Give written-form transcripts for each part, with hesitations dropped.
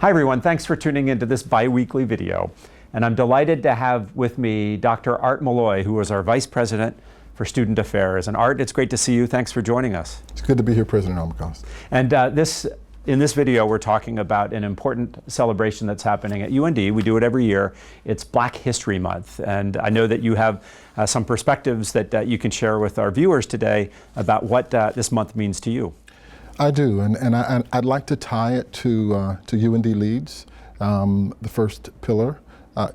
Hi everyone, thanks for tuning into this bi-weekly video. And I'm delighted to have with me Dr. Art Malloy, who is our Vice President for Student Affairs. And Art, it's great to see you. Thanks for joining us. It's good to be here, President Armacost. And in this video, we're talking about an important celebration that's happening at UND. We do it every year. It's Black History Month. And I know that you have some perspectives that you can share with our viewers today about what this month means to you. I do, and I'd like to tie it to UND Leads, the first pillar,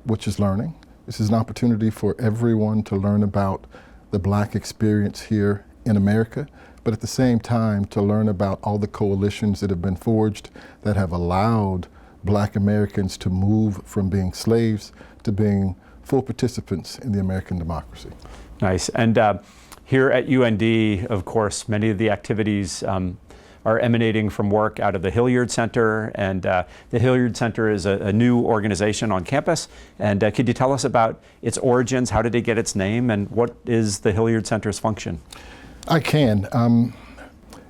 which is learning. This is an opportunity for everyone to learn about the Black experience here in America, but at the same time to learn about all the coalitions that have been forged that have allowed Black Americans to move from being slaves to being full participants in the American democracy. Nice. And here at UND, of course, many of the activities are emanating from work out of the Hilyard Center, and the Hilyard Center is a new organization on campus. And could you tell us about its origins? How did it get its name, and what is the Hilyard Center's function? I can.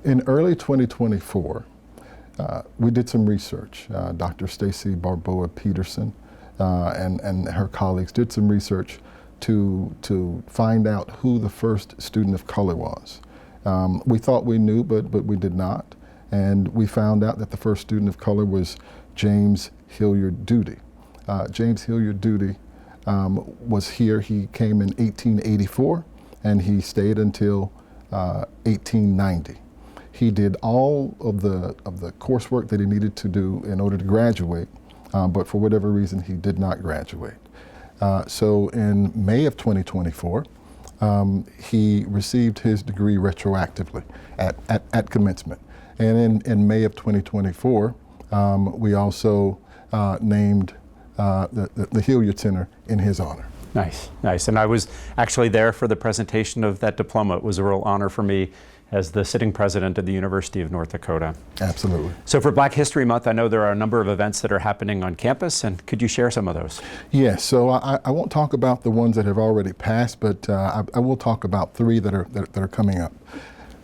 In early 2024, we did some research. Dr. Stacy Barboa Peterson and her colleagues did some research to find out who the first student of color was. We thought we knew, but we did not. And we found out that the first student of color was James Hilyard Duty. James Hilyard Duty was here. He came in 1884, and he stayed until 1890. He did all of the coursework that he needed to do in order to graduate, but for whatever reason, he did not graduate. So in May of 2024, he received his degree retroactively at commencement. And in May of 2024, we also named the Hilyard Center in his honor. Nice, nice. And I was actually there for the presentation of that diploma. It was a real honor for me as the sitting president of the University of North Dakota. Absolutely. So for Black History Month, I know there are a number of events that are happening on campus, and could you share some of those? Yes, so I won't talk about the ones that have already passed, but I will talk about three that are coming up.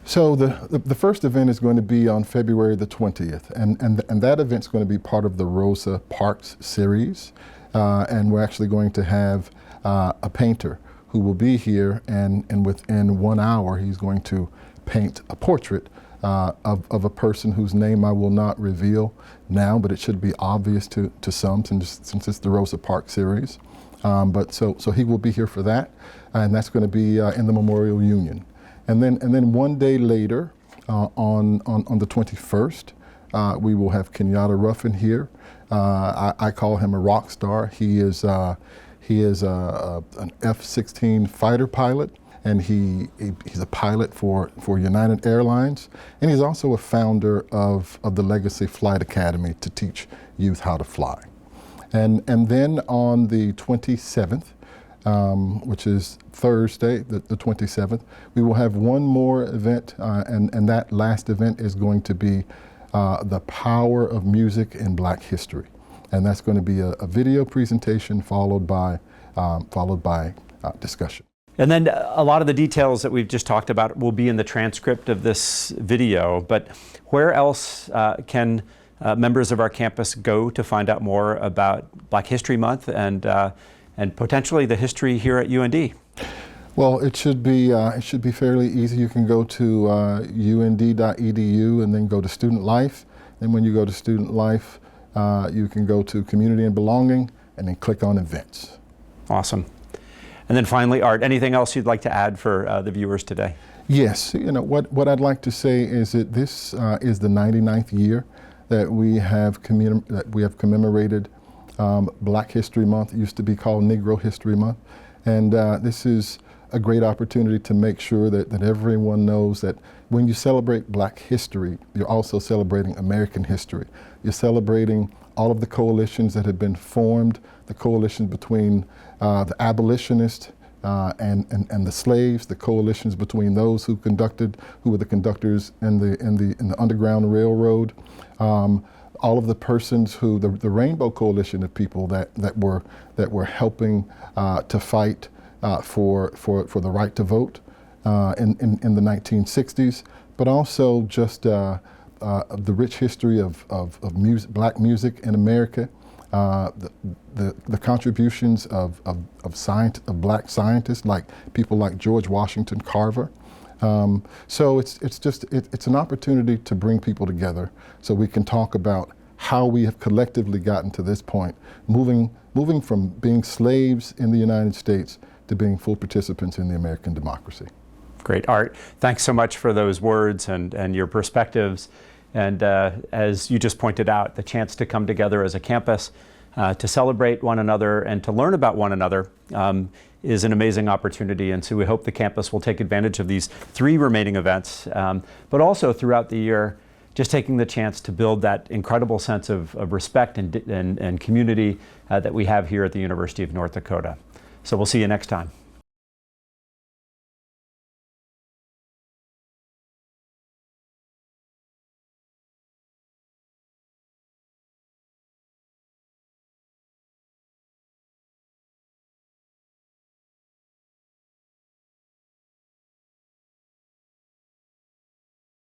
So the first event is going to be on February the 20th, and that event's going to be part of the Rosa Park Series, and we're actually going to have a painter who will be here, and within 1 hour he's going to paint a portrait of a person whose name I will not reveal now, but it should be obvious to some since it's the Rosa Park Series. But so he will be here for that, and that's going to be in the Memorial Union. And then 1 day later, on the 21st, we will have Kenyatta Ruffin here. I call him a rock star. He is an F-16 fighter pilot, and he's a pilot for United Airlines, and he's also a founder of the Legacy Flight Academy to teach youth how to fly. And then on the 27th, which is Thursday, the 27th, we will have one more event, and that last event is going to be the power of music in Black history. And that's going to be a video presentation followed by discussion. And then a lot of the details that we've just talked about will be in the transcript of this video, but where else can members of our campus go to find out more about Black History Month and potentially the history here at UND? Well, it should be fairly easy. You can go to und.edu and then go to Student Life. And when you go to Student Life, you can go to Community and Belonging and then click on Events. Awesome. And then finally, Art, anything else you'd like to add for the viewers today? Yes, you know, what I'd like to say is that this is the 99th year that we have commemorated Black History Month. It used to be called Negro History Month. And this is a great opportunity to make sure that everyone knows that when you celebrate Black history, you're also celebrating American history. You're celebrating all of the coalitions that have been formed, the coalitions between the abolitionists and the slaves, the coalitions between those who were the conductors in the Underground Railroad, all of the persons the Rainbow Coalition of people that were helping to fight for the right to vote in the 1960s, but also just the rich history of music, black music in America, the contributions of black scientists, like people like George Washington Carver. So it's an opportunity to bring people together so we can talk about how we have collectively gotten to this point, moving from being slaves in the United States to being full participants in the American democracy. Great, Art. Thanks so much for those words and your perspectives. And as you just pointed out, the chance to come together as a campus to celebrate one another and to learn about one another is an amazing opportunity. And so we hope the campus will take advantage of these 3 remaining events, but also throughout the year, just taking the chance to build that incredible sense of respect and community that we have here at the University of North Dakota. So we'll see you next time.